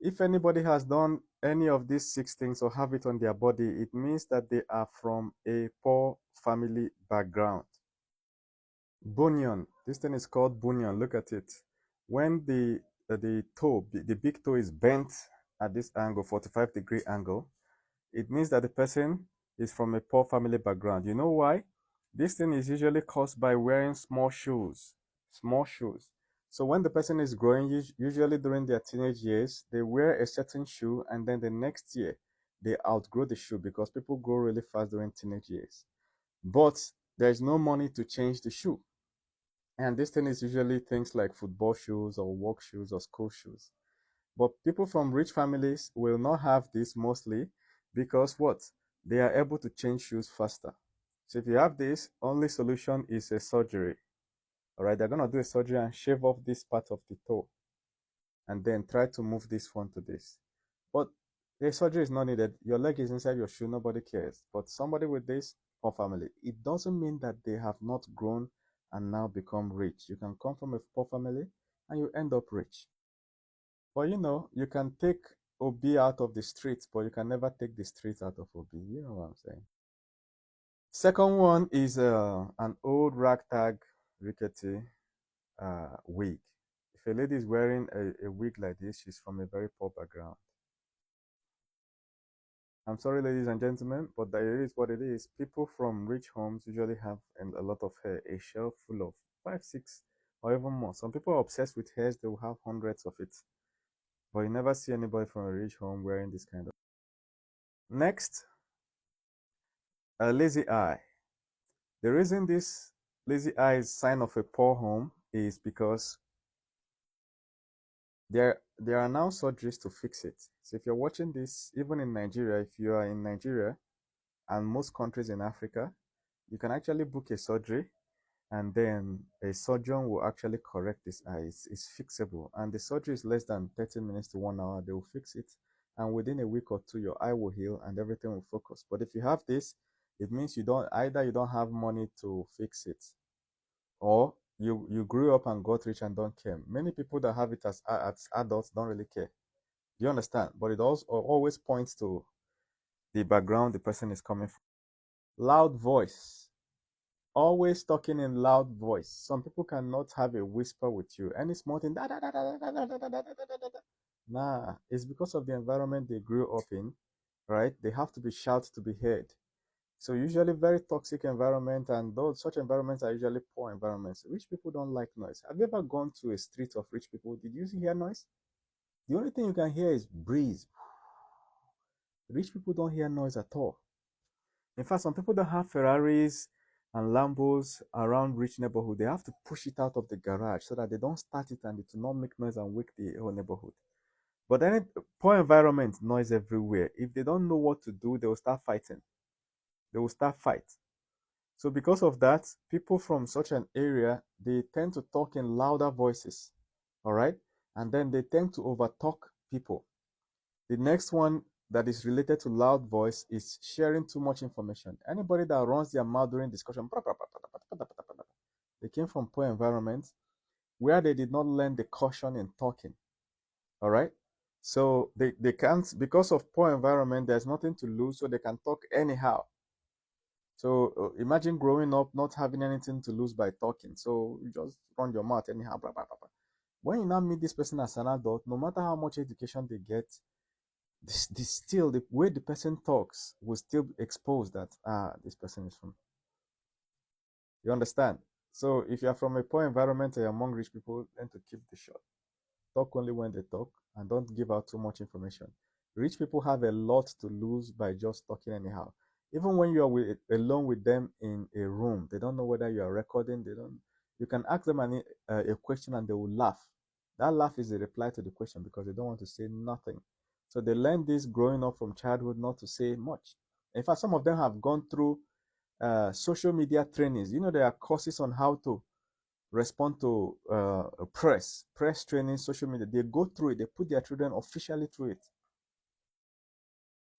If anybody has done any of these 6 things or have it on their body, it means that they are from a poor family background. Bunion. This thing is called bunion. Look at it. When the toe, the big toe is bent at this angle, 45-degree angle, it means that the person is from a poor family background. You know why? This thing is usually caused by wearing small shoes. Small shoes. So when the person is growing, usually during their teenage years, they wear a certain shoe, and then the next year they outgrow the shoe because people grow really fast during teenage years. But there's no money to change the shoe. And this thing is usually things like football shoes or work shoes or school shoes. But people from rich families will not have this mostly because what? They are able to change shoes faster. So if you have this, only solution is a surgery. All right, they're going to do a surgery and shave off this part of the toe and then try to move this one to this. But the surgery is not needed. Your leg is inside your shoe, nobody cares. But somebody with this poor family, it doesn't mean that they have not grown and now become rich. You can come from a poor family and you end up rich. But you can take Obi out of the streets, but you can never take the streets out of Obi. You know what I'm saying? Second one is an old ragtag rickety wig. If a lady is wearing a wig like this, she's from a very poor background. I'm sorry, ladies and gentlemen, but that is what it is. People from rich homes usually have a lot of hair, a shelf full of 5, 6, or even more. Some people are obsessed with hairs, they will have hundreds of it. But you never see anybody from a rich home wearing this kind of. Next, a lazy eye. The reason this lazy eye is sign of a poor home is because there are now surgeries to fix it. So if you're watching this, even in Nigeria, if you are in Nigeria and most countries in Africa, you can actually book a surgery and then a surgeon will actually correct this eye. It's fixable, and the surgery is less than 30 minutes to 1 hour. They will fix it, and within a week or two, your eye will heal and everything will focus. But if you have this, it means you don't have money to fix it, or you grew up and got rich and don't care. Many people that have it as adults don't really care. Do you understand? But it also always points to the background the person is coming from. Loud voice. Always talking in loud voice. Some people cannot have a whisper with you. Any small thing, da, da, da, da, da, da, da, da, da, da, da, da. Nah, it's because of the environment they grew up in, right? They have to be shouted to be heard. So usually very toxic environment, and those such environments are usually poor environments. Rich people don't like noise. Have you ever gone to a street of rich people? Did you hear noise? The only thing you can hear is breeze. Rich people don't hear noise at all. In fact, some people that have Ferraris and Lambos around rich neighborhood, they have to push it out of the garage so that they don't start it and it will not make noise and wake the whole neighborhood. But any poor environment, noise everywhere. If they don't know what to do, they will start fighting. They will start fight. So because of that, people from such an area, they tend to talk in louder voices. All right? And then they tend to overtalk people. The next one that is related to loud voice is sharing too much information. Anybody that runs their mouth during discussion, they came from poor environments where they did not learn the caution in talking. All right? So they can't, because of poor environment, there's nothing to lose, so they can talk anyhow. So imagine growing up not having anything to lose by talking. So you just run your mouth anyhow. Blah, blah, blah, blah. When you now meet this person as an adult, no matter how much education they get, still the way the person talks will still expose that this person is from. You understand? So if you are from a poor environment or among rich people, then to keep the short. Talk only when they talk and don't give out too much information. Rich people have a lot to lose by just talking anyhow. Even when you are alone with them in a room, they don't know whether you are recording. They don't. You can ask them a question and they will laugh. That laugh is a reply to the question because they don't want to say nothing. So they learn this growing up from childhood not to say much. In fact, some of them have gone through social media trainings. There are courses on how to respond to press training, social media. They go through it. They put their children officially through it.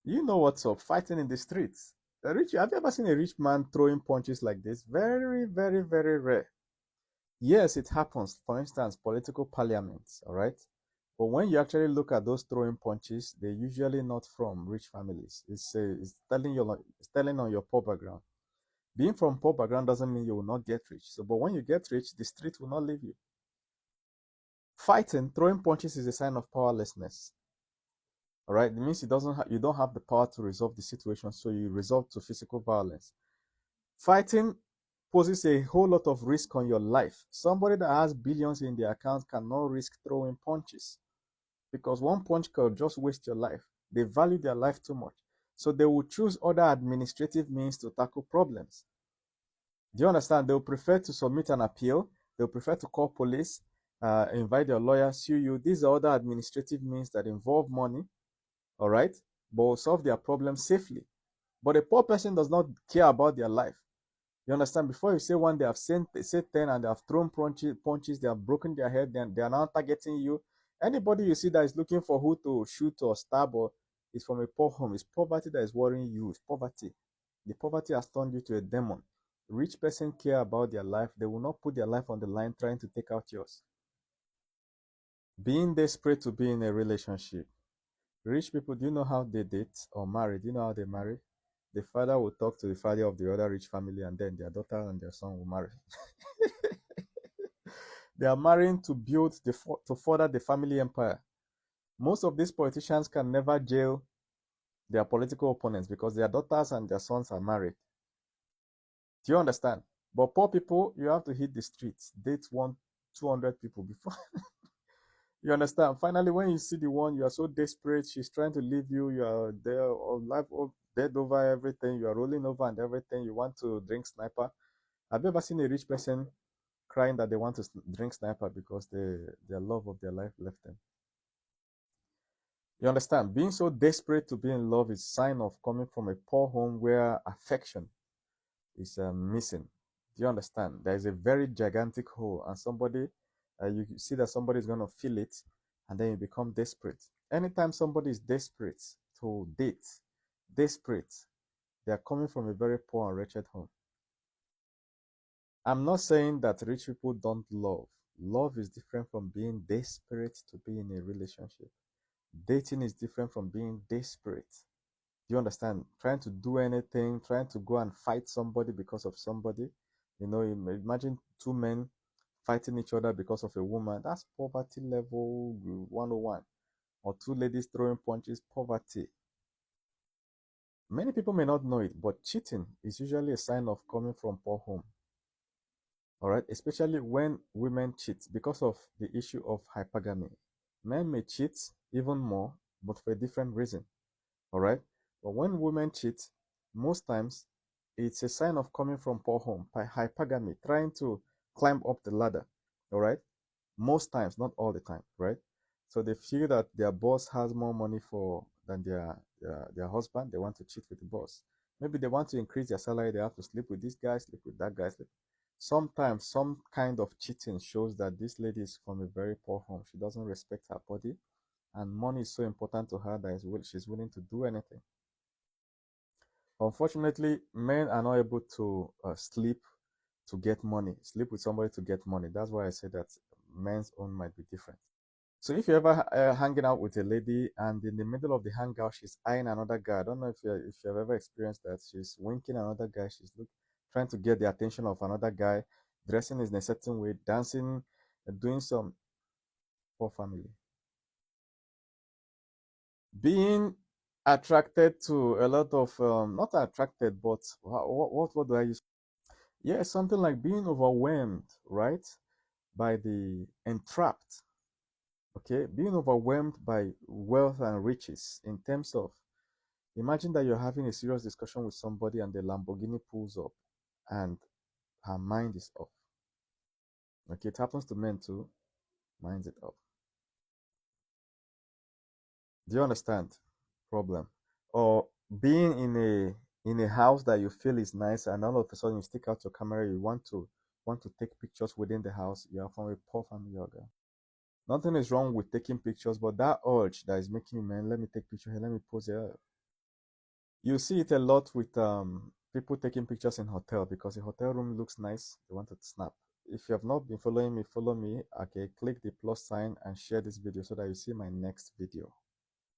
You know what's up? Fighting in the streets. Have you ever seen a rich man throwing punches like this? Very, very, very rare. Yes, it happens. For instance, political parliaments, all right? But when you actually look at those throwing punches, they're usually not from rich families. It's telling on your poor background. Being from poor background doesn't mean you will not get rich. So, but when you get rich, the street will not leave you. Fighting, throwing punches is a sign of powerlessness. All right, it means you don't have the power to resolve the situation, so you resort to physical violence. Fighting poses a whole lot of risk on your life. Somebody that has billions in their account cannot risk throwing punches because one punch could just waste your life. They value their life too much. So they will choose other administrative means to tackle problems. Do you understand? They'll prefer to submit an appeal. They'll prefer to call police, invite their lawyer, sue you. These are other administrative means that involve money, all right, but will solve their problem safely. But a poor person does not care about their life. You understand? Before you say one, they have said 10 and they have thrown punches, they have broken their head, then they are now targeting you. Anybody you see that is looking for who to shoot or stab or is from a poor home. It's poverty that is worrying you. It's poverty. The poverty has turned you to a demon. Rich person care about their life. They will not put their life on the line trying to take out yours. Being desperate to be in a relationship. Rich people, do you know how they date or marry? Do you know how they marry? The father will talk to the father of the other rich family, and then their daughter and their son will marry. They are marrying to build to further the family empire. Most of these politicians can never jail their political opponents because their daughters and their sons are married. Do you understand? But poor people, you have to hit the streets, date 200 people before. You understand? Finally, when you see the one, you are so desperate, she's trying to leave you, you are there, or life dead over everything, you are rolling over and everything, you want to drink sniper. Have you ever seen a rich person crying that they want to drink sniper because their love of their life left them? You understand? Being so desperate to be in love is a sign of coming from a poor home where affection is missing. Do you understand? There is a very gigantic hole, and you see that somebody is going to fill it, and then you become desperate. Anytime somebody is desperate to date, desperate, they are coming from a very poor and wretched home. I'm not saying that rich people don't love. Love is different from being desperate to be in a relationship. Dating is different from being desperate. Do you understand? Trying to do anything, trying to go and fight somebody because of somebody. You know, imagine two men fighting each other because of a woman. That's poverty level 101. Or two ladies throwing punches, poverty. Many people may not know it, but cheating is usually a sign of coming from poor home. All right, especially when women cheat because of the issue of hypergamy. Men may cheat even more, but for a different reason. All right, but when women cheat, most times it's a sign of coming from poor home, by hypergamy, trying to climb up the ladder. All right, most times, not all the time, right? So they feel that their boss has more money than their husband. They want to cheat with the boss. Maybe they want to increase their salary. They have to sleep with this guy, sleep with that guy. Sometimes some kind of cheating shows that this lady is from a very poor home. She doesn't respect her body, and money is so important to her that she's willing to do anything. Unfortunately, men are not able to sleep to get money, sleep with somebody to get money. That's why I say that men's own might be different. So if you're ever hanging out with a lady and in the middle of the hangout, she's eyeing another guy. I don't know if you've ever experienced that. She's winking another guy. Trying to get the attention of another guy, dressing in a certain way, dancing, doing some poor family. Being attracted to a lot of, not attracted, but what do I use? Yeah, something like being overwhelmed, right? By the entrapped, okay? Being overwhelmed by wealth and riches in terms of, imagine that you're having a serious discussion with somebody and the Lamborghini pulls up and her mind is off. Okay, it happens to men too, minds it up. Do you understand? Problem. Or being in a house that you feel is nice and all of a sudden you stick out your camera, you want to take pictures within the house. You are from a poor family organ. Nothing is wrong with taking pictures, but that urge that is making you, man, let me take picture here, let me pose here. You see it a lot with people taking pictures in hotel because the hotel room looks nice. They want to snap. If you have not been following me, follow me. Okay, click the plus sign and share this video so that you see my next video.